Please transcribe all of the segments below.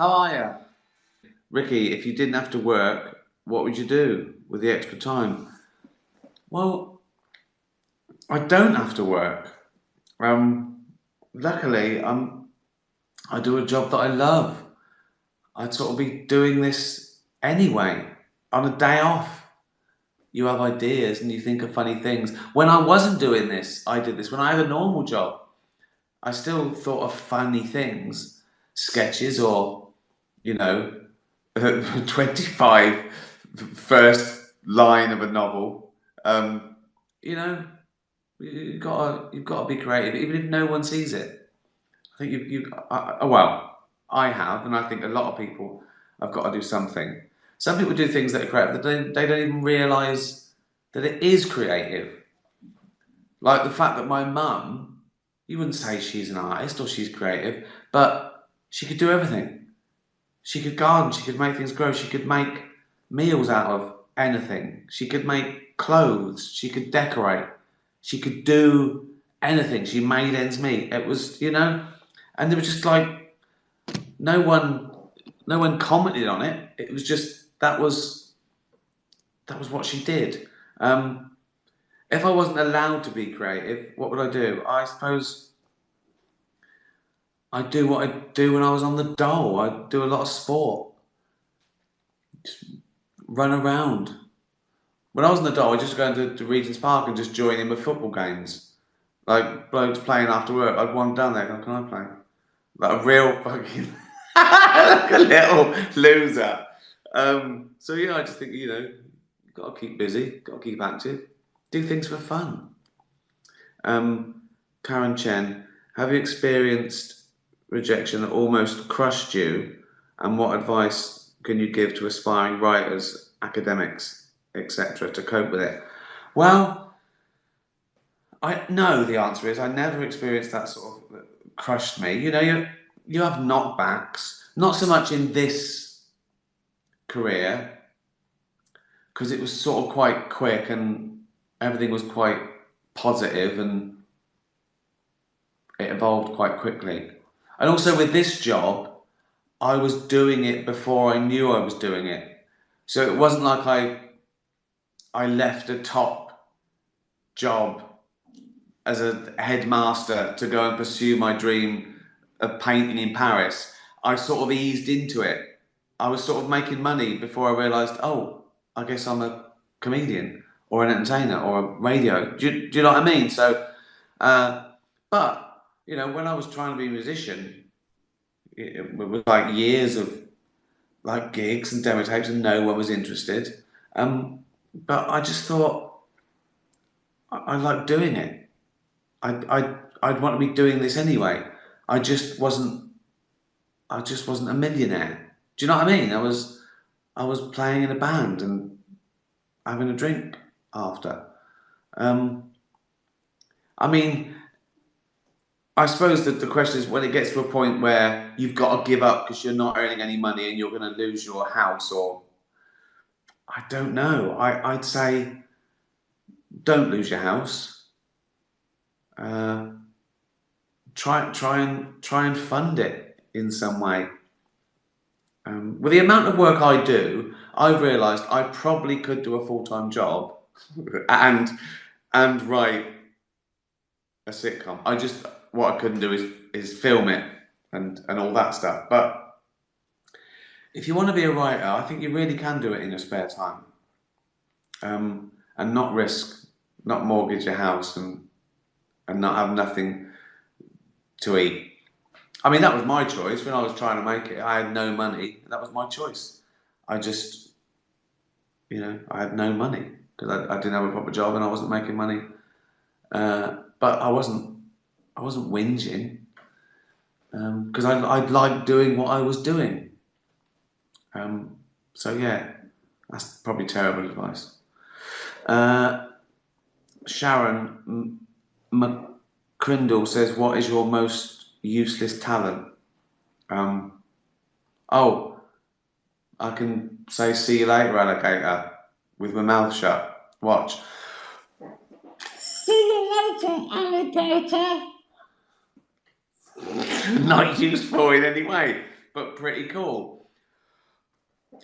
How are you? Ricky, if you didn't have to work, what would you do with the extra time? Well, I don't have to work. Um, luckily, I do a job that I love. I'd sort of be doing this anyway. On a day off, you have ideas and you think of funny things. When I wasn't doing this, I did this. When I had a normal job, I still thought of funny things, sketches or, you know, 25 first line of a novel. Um, you know, you've got to be creative, even if no one sees it. I think well, I have, and I think a lot of people have got to do something. Some people do things that are creative that they don't even realise that it is creative. Like the fact that my mum, you wouldn't say she's an artist or she's creative, but she could do everything. She could garden, she could make things grow, she could make meals out of anything. She could make clothes, she could decorate, she could do anything. She made ends meet. It was, and there was just like no one no one commented on it. It was just that was what she did. Um, if I wasn't allowed to be creative, what would I do? I suppose I'd do what I do when I was on the dole. I'd do a lot of sport, just run around. When I was in the dole, I just go into Regent's Park and just join in with football games. Like blokes playing after work, I'd wander down there and go, can I play? Like a real fucking, like a little loser. So yeah, I just think, you've got to keep busy, got to keep active, do things for fun. Um, Karen Chen, have you experienced rejection that almost crushed you? And what advice can you give to aspiring writers, academics, etc., to cope with it? Well, I know the answer is I never experienced that sort of crushed me. You have knockbacks, not so much in this career because it was sort of quite quick and everything was quite positive and it evolved quite quickly. And also with this job, I was doing it before I knew I was doing it. So it wasn't like I left a top job as a headmaster to go and pursue my dream of painting in Paris. I sort of eased into it. I was sort of making money before I realised, oh, I guess I'm a comedian or an entertainer or a radio. Do you know what I mean? So, but when I was trying to be a musician, it was like years of like gigs and demo tapes, and no one was interested. But I just thought I like doing it. I'd want to be doing this anyway. I just wasn't. I just wasn't a millionaire. Do you know what I mean? I was playing in a band and having a drink after. Um, I mean, I suppose that the question is when it gets to a point where you've got to give up because you're not earning any money and you're going to lose your house, or I don't know. I'd say don't lose your house. Uh, try and fund it in some way. With the amount of work I do, I've realised I probably could do a full-time job and write a sitcom. What I couldn't do is film it and all that stuff. But if you want to be a writer, I think you really can do it in your spare time, and not mortgage your house and not have nothing to eat. I mean, that was my choice when I was trying to make it. I had no money. That was my choice. I just, I had no money because I didn't have a proper job and I wasn't making money. But I wasn't whinging because I liked doing what I was doing. So yeah, that's probably terrible advice. Uh, Sharon McCrindle says, "What is your most useless talent?" Um, oh, I can say "see you later, alligator" with my mouth shut. Watch. See you later, alligator. Not useful in any way. but pretty cool.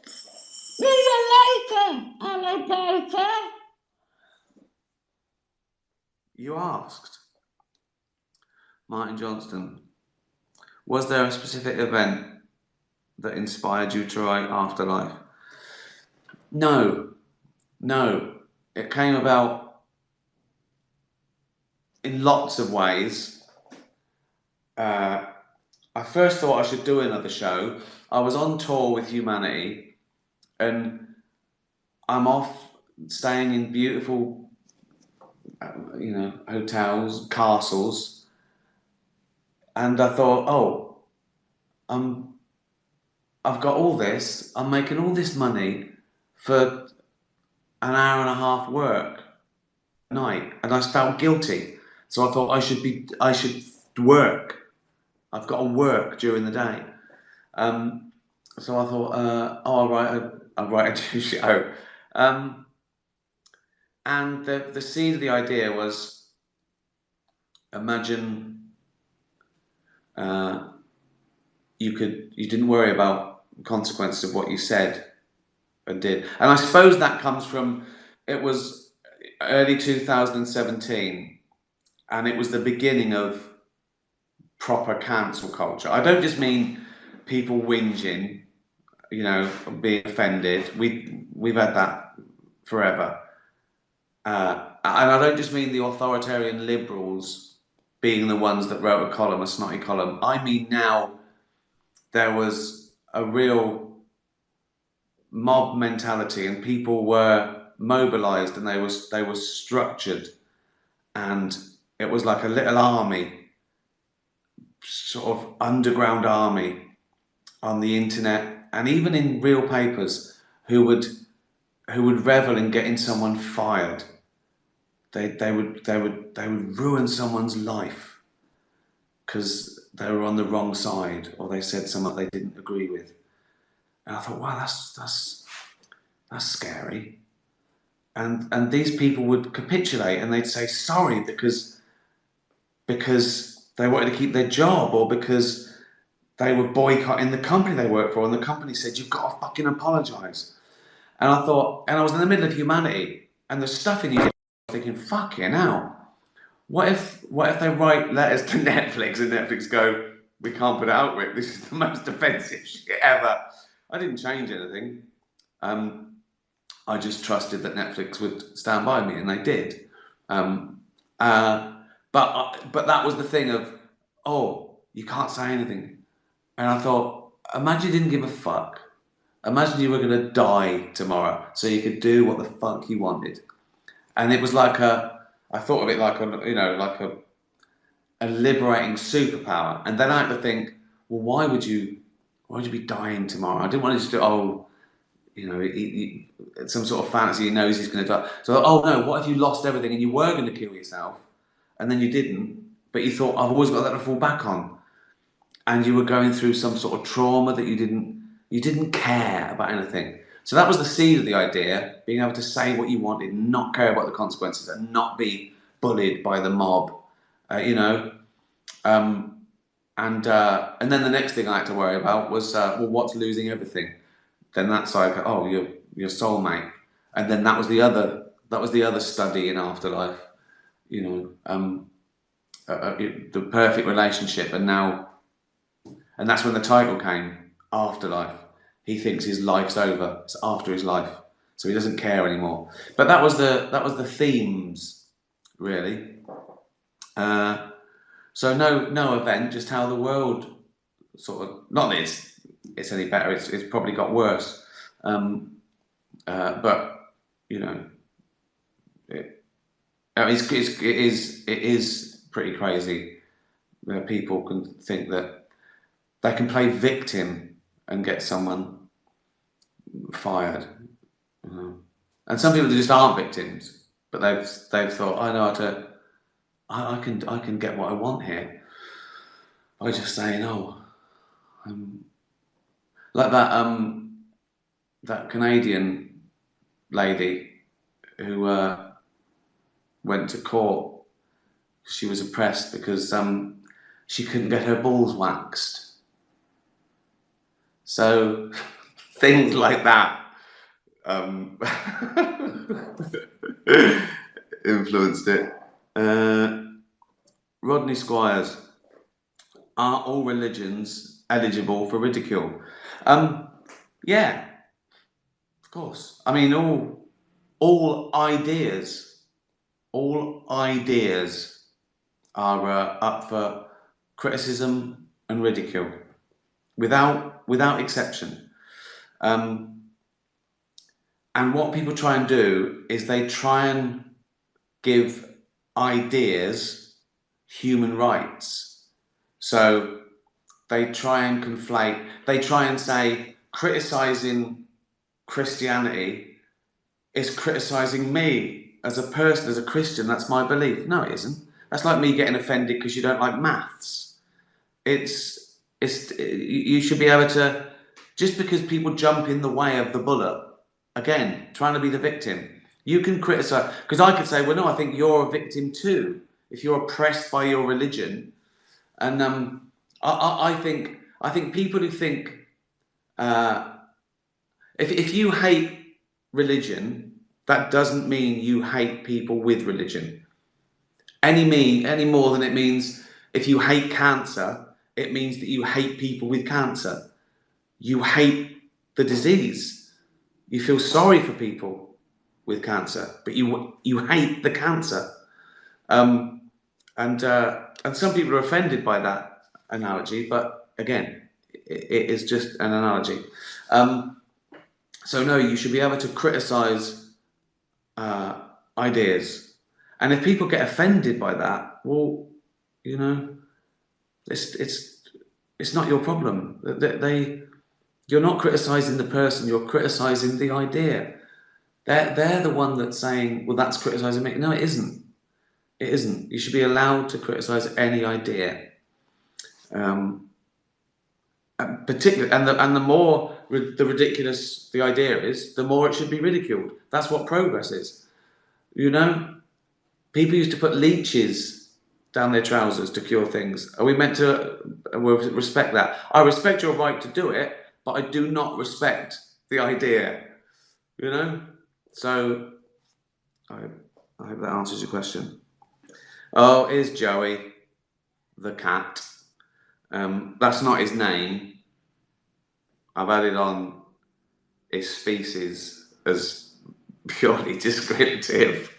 See you later, alligator. You asked, Martin Johnston, was there a specific event that inspired you to write Afterlife? No, no. It came about in lots of ways. I first thought I should do another show. I was on tour with Humanity, and I'm off staying in beautiful, hotels, castles, and I thought, oh, I've got all this. I'm making all this money for an hour and a half work at night, and I felt guilty. So I thought I should work. I've got to work during the day. So I thought, I'll write a new show. And the seed of the idea was, imagine you didn't worry about consequences of what you said and did. And I suppose that comes from, it was early 2017, and it was the beginning of proper cancel culture. I don't just mean people whinging, being offended. We've had that forever. And I don't just mean the authoritarian liberals being the ones that wrote a snotty column. I mean now there was a real mob mentality, and people were mobilized, and they were structured, and it was like a little army, sort of underground army on the internet and even in real papers who would revel in getting someone fired. They would ruin someone's life because they were on the wrong side, or they said something they didn't agree with. And I thought, wow, that's scary. And these people would capitulate, and they'd say sorry because they wanted to keep their job, or because they were boycotting the company they worked for, and the company said, you've got to fucking apologise. And I thought, and I was in the middle of Humanity, and the stuff in you, thinking, fucking hell. What if they write letters to Netflix and Netflix go, we can't put it out, Rick, this is the most offensive shit ever. I didn't change anything. I just trusted that Netflix would stand by me, and they did. But that was the thing of, oh, you can't say anything. And I thought, imagine you didn't give a fuck. Imagine you were going to die tomorrow, so you could do what the fuck you wanted. And it was like I thought of it like a liberating superpower. And then I had to think, well, why would you be dying tomorrow? I didn't want to just do, some sort of fantasy he knows he's going to die. So, oh no, what if you lost everything and you were going to kill yourself, and then you didn't, but you thought, I've always got that to fall back on, and you were going through some sort of trauma that you didn't care about anything. So that was the seed of the idea, being able to say what you wanted, not care about the consequences, and not be bullied by the mob, and then the next thing I had to worry about was, well, what's losing everything? Then that's like, oh, your soulmate, and then that was the other study in Afterlife, the perfect relationship, and that's when the title came, Afterlife. He thinks his life's over. It's after his life, so he doesn't care anymore. But that was the themes, really. So no event, just how the world sort of, not that it's any better. It's probably got worse. But it is pretty crazy. People can think that they can play victim and get someone fired, and some people just aren't victims, but they've thought, I know how to, I can get what I want here by just saying, oh, like that Canadian lady who went to court. She was oppressed because she couldn't get her balls waxed. So things like that influenced it. Rodney Squires, are all religions eligible for ridicule? Yeah, of course. I mean, all ideas, all ideas are up for criticism and ridicule, without exception. And what people try and do is they try and give ideas human rights. So they try and conflate, they try and say criticizing Christianity is criticizing me as a person, as a Christian. That's my belief. No, it isn't. That's like me getting offended because you don't like maths. You should be able to, just because people jump in the way of the bullet, again, trying to be the victim, you can criticize, because I could say, well, no, I think you're a victim too, if you're oppressed by your religion. And I think people who think, if you hate religion, that doesn't mean you hate people with religion. Any more than it means if you hate cancer, it means that you hate people with cancer. You hate the disease. You feel sorry for people with cancer, but you hate the cancer. And some people are offended by that analogy, but again, it is just an analogy. So no, you should be able to criticize ideas, and if people get offended by that, well, you know, it's not your problem. You're not criticizing the person, you're criticizing the idea. They're the one that's saying, well, that's criticizing me. No, it isn't. It isn't. You should be allowed to criticize any idea. Particularly, and the more the ridiculous the idea is, the more it should be ridiculed. That's what progress is. You know, people used to put leeches down their trousers to cure things. Are we meant to respect that? I respect your right to do it, but I do not respect the idea. You know, so I hope that answers your question. Oh, here's Joey, the cat. That's not his name. I've added on his species as purely descriptive.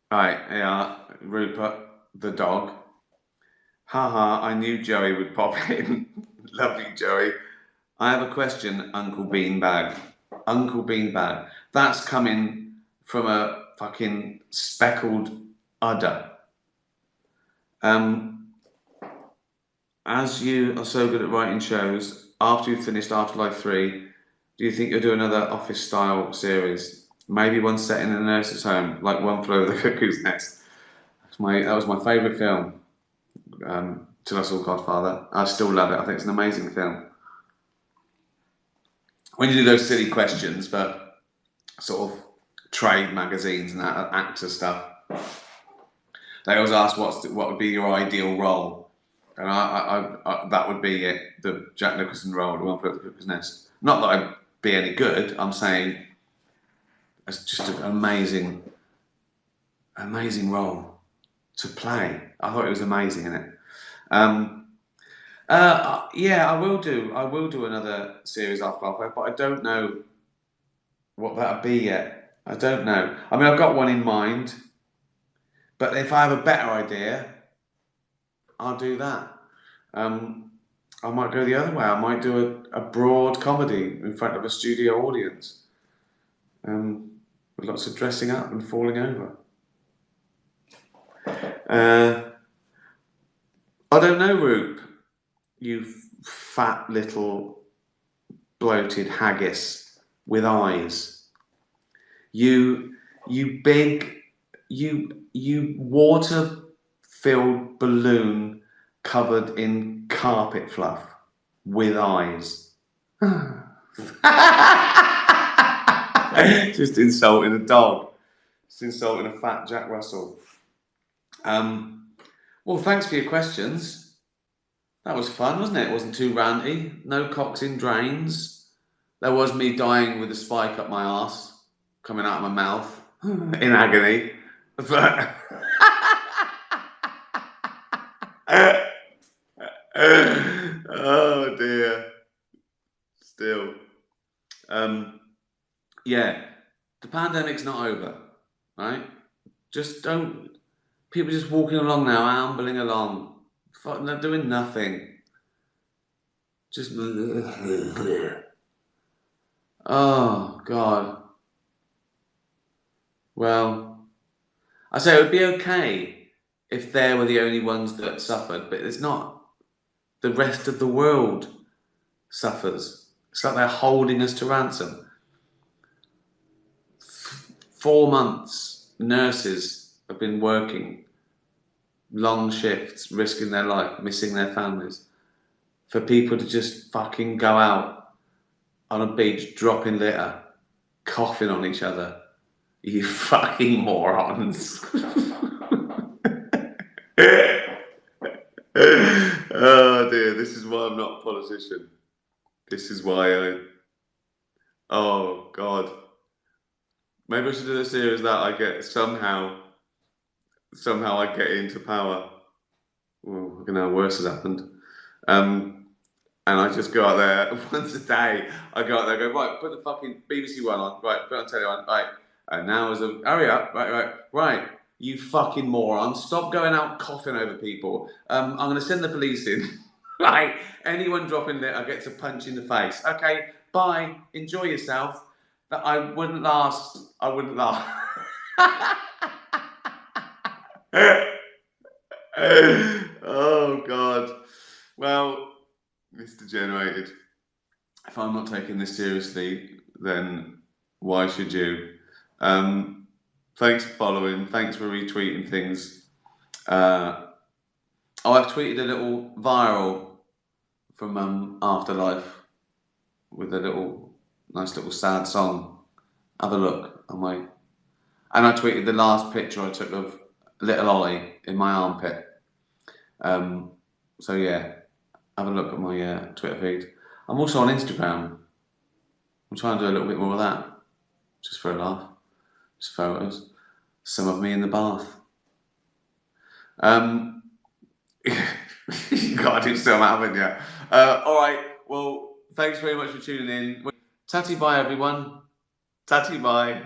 Right, yeah, Rupert, the dog. Haha, I knew Joey would pop in. Love you, Joey. I have a question, Uncle Beanbag. Uncle Beanbag. That's coming from a fucking speckled udder. As you are so good at writing shows, after you've finished Afterlife 3, do you think you'll do another office-style series? Maybe one set in a nurse's home, like One Flew Over the Cuckoo's Nest. That was my favourite film, Till I Saw Godfather. I still love it. I think it's an amazing film. When you do those silly questions, but sort of trade magazines and that actor stuff, they always ask what would be your ideal role, and I that would be it, the Jack Nicholson role, The One Flew Over the Cuckoo's Nest. Not that I'd be any good. I'm saying it's just an amazing role to play. I thought it was amazing in it. Yeah, I will do another series after Halfway, but I don't know what that'll be yet. I don't know. I mean, I've got one in mind, but if I have a better idea, I'll do that. I might go the other way. I might do a broad comedy in front of a studio audience, with lots of dressing up and falling over. I don't know, Roop. You fat little bloated haggis with eyes. You water-filled balloon covered in carpet fluff with eyes. Just insulting a dog. Just insulting a fat Jack Russell. Well, thanks for your questions. That was fun, wasn't it? It wasn't too ranty. No cocks in drains. There was me dying with a spike up my arse, coming out of my mouth in agony. But oh dear. Still. Yeah. The pandemic's not over, right? Just don't. People just walking along now, ambling along. They're doing nothing. Just. Oh, God. Well, I say it would be okay if they were the only ones that suffered, but it's not. The rest of the world suffers. It's like they're holding us to ransom. 4 months, nurses have been working long shifts, risking their life, missing their families, for people to just fucking go out on a beach, dropping litter, coughing on each other. You fucking morons. Oh dear, this is why I'm not a politician. This is why I. Oh God. Maybe I should do a series that I get somehow I get into power. Well, you know, worse has happened. And I just go out there once a day. I go out there, and go right, put the fucking BBC one on, right, put it on telly on, right. And now is a hurry up, right. You fucking moron! Stop going out coughing over people. I'm going to send the police in. Right, anyone dropping litter gets a punch in the face. Okay, bye. Enjoy yourself. But I wouldn't last. I wouldn't last. Oh God. Well, it's degenerated. If I'm not taking this seriously, then why should you? Thanks for following. Thanks for retweeting things. I've tweeted a little viral from Afterlife with a nice little sad song. Have a look on my. And I tweeted the last picture I took of little Ollie in my armpit. So yeah, have a look at my Twitter feed. I'm also on Instagram. I'm trying to do a little bit more of that, just for a laugh. Just photos. Some of me in the bath. You got to do some, haven't you? All right. Well, thanks very much for tuning in. Tatty bye, everyone. Tatty bye.